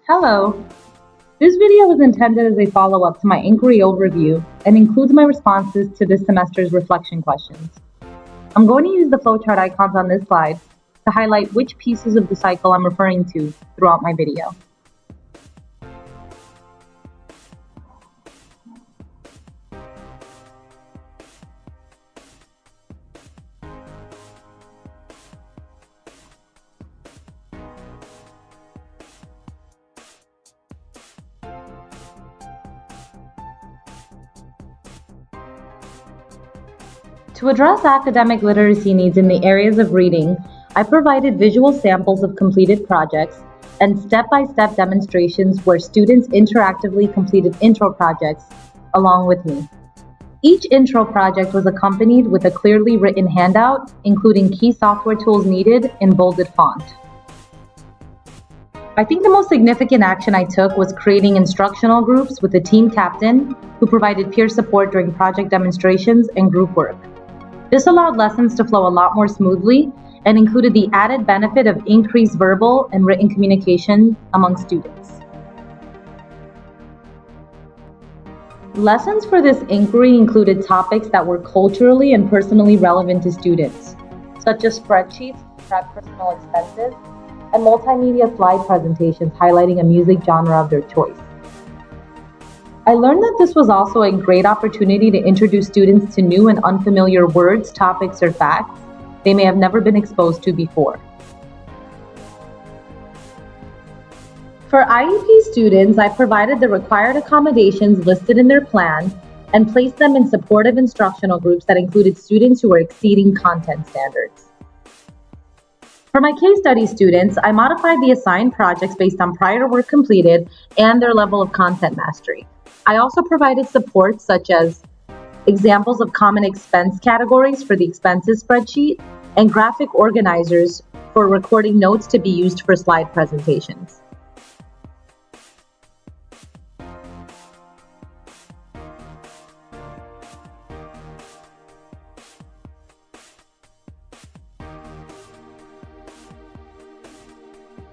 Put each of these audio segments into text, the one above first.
Hello! This video is intended as a follow-up to my inquiry overview and includes my responses to this semester's reflection questions. I'm going to use the flowchart icons on this slide to highlight which pieces of the cycle I'm referring to throughout my video. To address academic literacy needs in the areas of reading, I provided visual samples of completed projects and step-by-step demonstrations where students interactively completed intro projects along with me. Each intro project was accompanied with a clearly written handout, including key software tools needed in bolded font. I think the most significant action I took was creating instructional groups with a team captain who provided peer support during project demonstrations and group work. This allowed lessons to flow a lot more smoothly and included the added benefit of increased verbal and written communication among students. Lessons for this inquiry included topics that were culturally and personally relevant to students, such as spreadsheets to track personal expenses and multimedia slide presentations highlighting a music genre of their choice. I learned that this was also a great opportunity to introduce students to new and unfamiliar words, topics, or facts they may have never been exposed to before. For IEP students, I provided the required accommodations listed in their plan and placed them in supportive instructional groups that included students who were exceeding content standards. For my case study students, I modified the assigned projects based on prior work completed and their level of content mastery. I also provided support such as examples of common expense categories for the expenses spreadsheet and graphic organizers for recording notes to be used for slide presentations.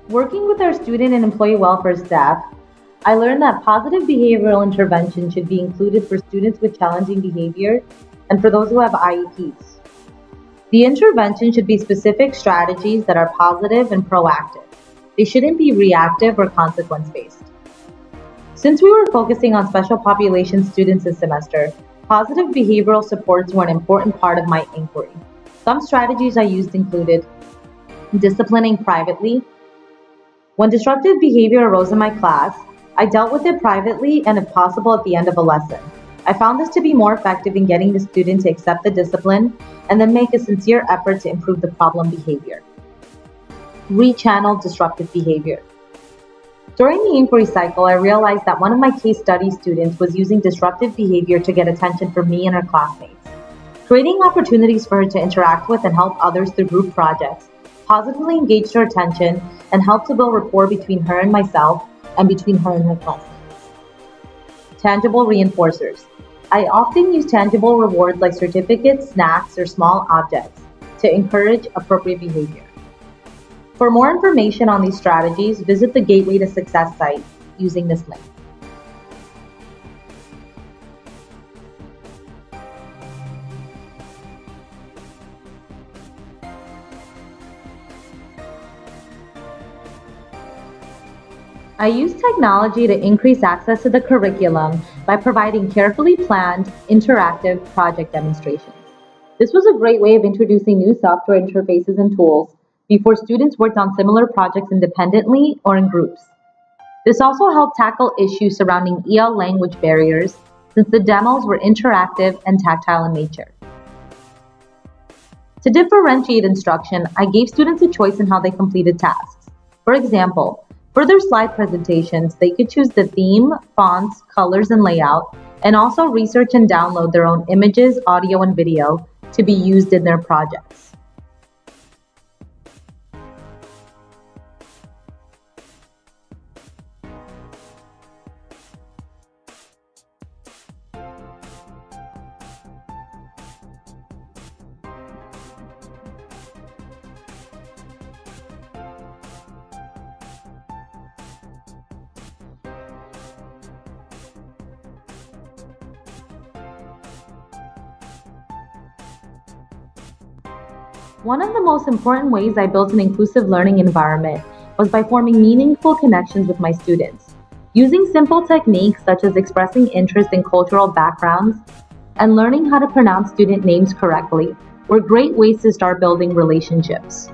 Working with our student and employee welfare staff, I learned that positive behavioral intervention should be included for students with challenging behavior and for those who have IEPs. The intervention should be specific strategies that are positive and proactive. They shouldn't be reactive or consequence-based. Since we were focusing on special population students this semester, positive behavioral supports were an important part of my inquiry. Some strategies I used included disciplining privately. When disruptive behavior arose in my class, I dealt with it privately and if possible at the end of a lesson. I found this to be more effective in getting the student to accept the discipline and then make a sincere effort to improve the problem behavior. Rechannel disruptive behavior. During the inquiry cycle, I realized that one of my case study students was using disruptive behavior to get attention from me and her classmates. Creating opportunities for her to interact with and help others through group projects positively engaged her attention and helped to build rapport between her and myself and between her and her classmates. Tangible reinforcers. I often use tangible rewards like certificates, snacks, or small objects to encourage appropriate behavior. For more information on these strategies, visit the Gateway to Success site using this link. I use technology to increase access to the curriculum by providing carefully planned, interactive project demonstrations. This was a great way of introducing new software interfaces and tools before students worked on similar projects independently or in groups. This also helped tackle issues surrounding EL language barriers since the demos were interactive and tactile in nature. To differentiate instruction, I gave students a choice in how they completed tasks. For example, for their slide presentations, they could choose the theme, fonts, colors, and layout, and also research and download their own images, audio, and video to be used in their projects. One of the most important ways I built an inclusive learning environment was by forming meaningful connections with my students. Using simple techniques such as expressing interest in cultural backgrounds and learning how to pronounce student names correctly were great ways to start building relationships.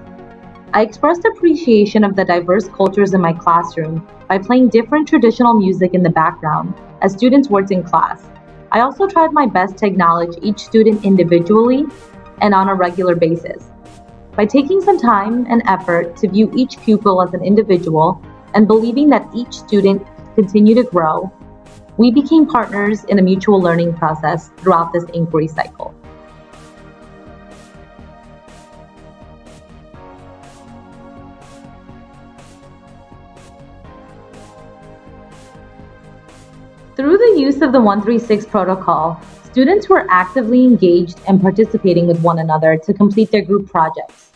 I expressed appreciation of the diverse cultures in my classroom by playing different traditional music in the background as students worked in class. I also tried my best to acknowledge each student individually and on a regular basis. By taking some time and effort to view each pupil as an individual and believing that each student could continue to grow, we became partners in a mutual learning process throughout this inquiry cycle. Through the use of the 136 protocol, students were actively engaged and participating with one another to complete their group projects.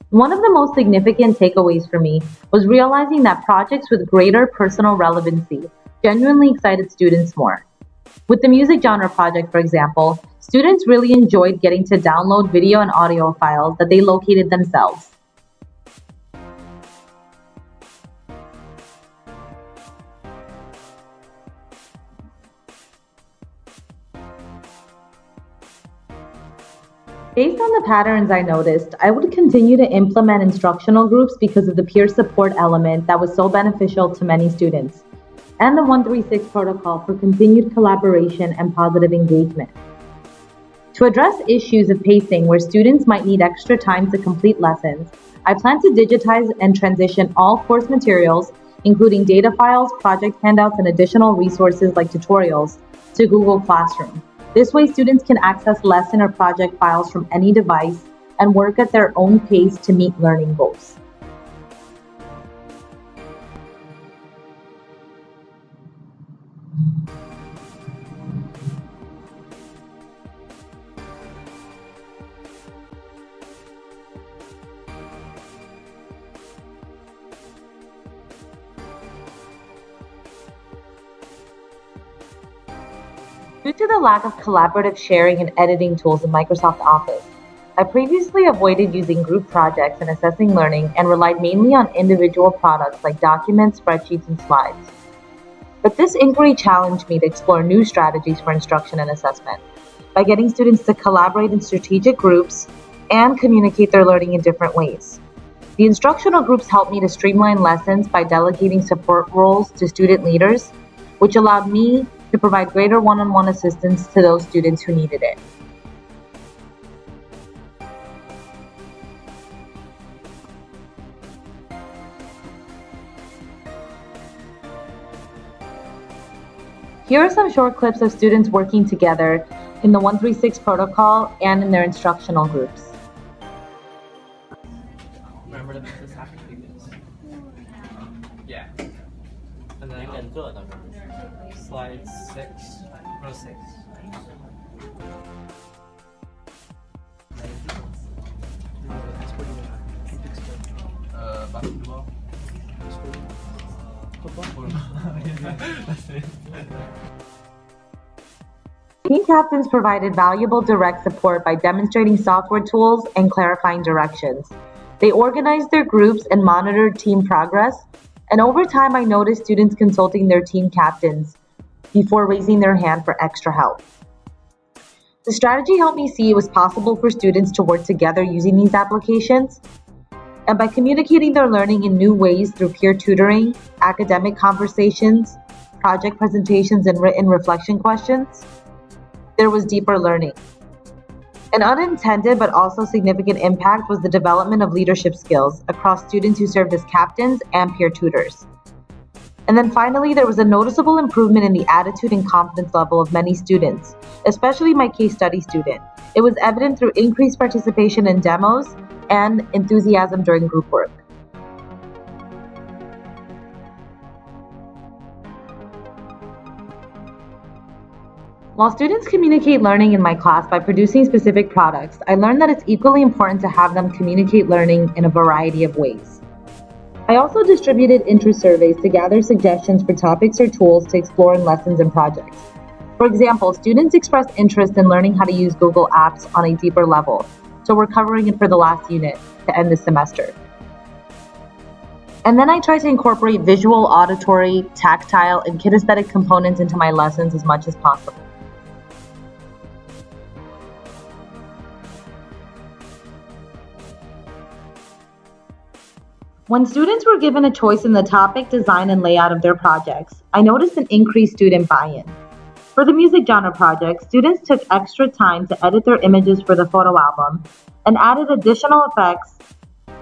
One of the most significant takeaways for me was realizing that projects with greater personal relevancy genuinely excited students more. With the music genre project, for example, students really enjoyed getting to download video and audio files that they located themselves. Based on the patterns I noticed, I would continue to implement instructional groups because of the peer support element that was so beneficial to many students, and the 136 protocol for continued collaboration and positive engagement. To address issues of pacing where students might need extra time to complete lessons, I plan to digitize and transition all course materials, including data files, project handouts, and additional resources like tutorials, to Google Classroom. This way, students can access lesson or project files from any device and work at their own pace to meet learning goals. Due to the lack of collaborative sharing and editing tools in Microsoft Office, I previously avoided using group projects and assessing learning and relied mainly on individual products like documents, spreadsheets, and slides. But this inquiry challenged me to explore new strategies for instruction and assessment by getting students to collaborate in strategic groups and communicate their learning in different ways. The instructional groups helped me to streamline lessons by delegating support roles to student leaders, which allowed me to provide greater one-on-one assistance to those students who needed it. Here are some short clips of students working together in the 136 protocol and in their instructional groups. Remember to make this happen previous. Yeah. And then slide 6, row 6. Basketball. Football. That's it. Team captains provided valuable direct support by demonstrating software tools and clarifying directions. They organized their groups and monitored team progress, and over time I noticed students consulting their team captains before raising their hand for extra help. The strategy helped me see it was possible for students to work together using these applications, and by communicating their learning in new ways through peer tutoring, academic conversations, project presentations, and written reflection questions, there was deeper learning. An unintended but also significant impact was the development of leadership skills across students who served as captains and peer tutors. And then finally, there was a noticeable improvement in the attitude and confidence level of many students, especially my case study student. It was evident through increased participation in demos and enthusiasm during group work. While students communicate learning in my class by producing specific products, I learned that it's equally important to have them communicate learning in a variety of ways. I also distributed interest surveys to gather suggestions for topics or tools to explore in lessons and projects. For example, students expressed interest in learning how to use Google Apps on a deeper level. so we're covering it for the last unit to end the semester. And then I try to incorporate visual, auditory, tactile, and kinesthetic components into my lessons as much as possible. When students were given a choice in the topic, design, and layout of their projects, I noticed an increased student buy-in. For the music genre project, students took extra time to edit their images for the photo album and added additional effects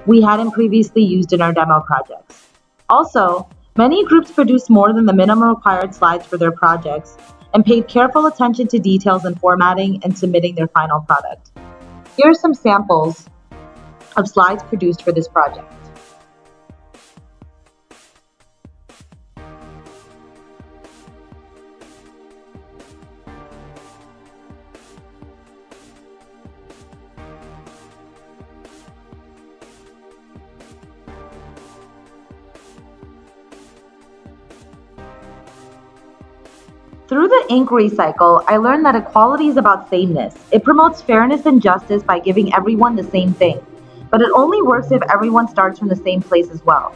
we hadn't previously used in our demo projects. Also, many groups produced more than the minimum required slides for their projects and paid careful attention to details in formatting and submitting their final product. Here are some samples of slides produced for this project. Through the inquiry cycle, I learned that equality is about sameness. It promotes fairness and justice by giving everyone the same thing, but it only works if everyone starts from the same place as well.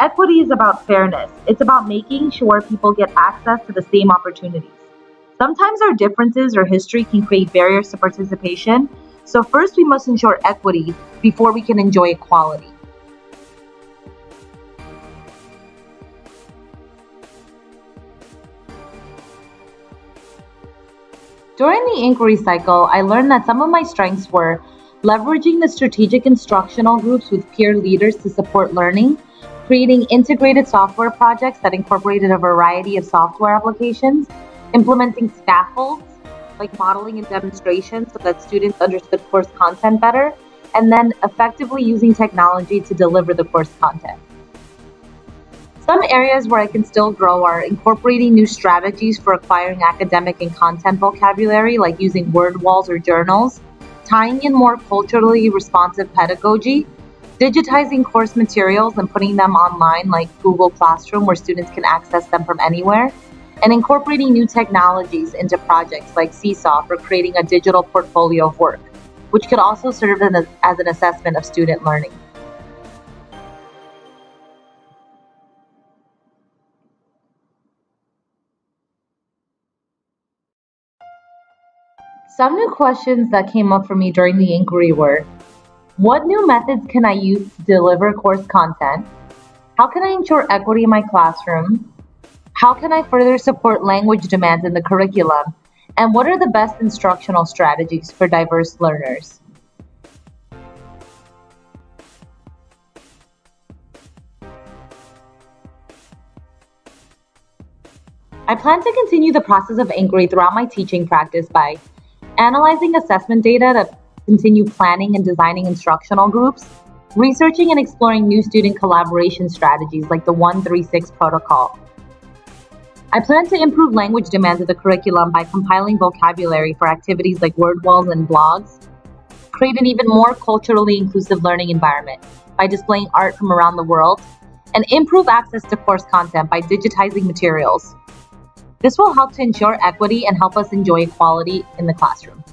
Equity is about fairness. It's about making sure people get access to the same opportunities. Sometimes our differences or history can create barriers to participation, so first we must ensure equity before we can enjoy equality. During the inquiry cycle, I learned that some of my strengths were leveraging the strategic instructional groups with peer leaders to support learning, creating integrated software projects that incorporated a variety of software applications, implementing scaffolds like modeling and demonstration so that students understood course content better, and then effectively using technology to deliver the course content. Some areas where I can still grow are incorporating new strategies for acquiring academic and content vocabulary, like using word walls or journals, tying in more culturally responsive pedagogy, digitizing course materials and putting them online like Google Classroom where students can access them from anywhere, and incorporating new technologies into projects like Seesaw for creating a digital portfolio of work, which could also serve as an assessment of student learning. Some new questions that came up for me during the inquiry were, what new methods can I use to deliver course content? How can I ensure equity in my classroom? How can I further support language demands in the curriculum? And what are the best instructional strategies for diverse learners? I plan to continue the process of inquiry throughout my teaching practice by analyzing assessment data to continue planning and designing instructional groups, researching and exploring new student collaboration strategies like the 136 protocol. I plan to improve language demands of the curriculum by compiling vocabulary for activities like word walls and blogs, create an even more culturally inclusive learning environment by displaying art from around the world, and improve access to course content by digitizing materials. This will help to ensure equity and help us enjoy equality in the classroom.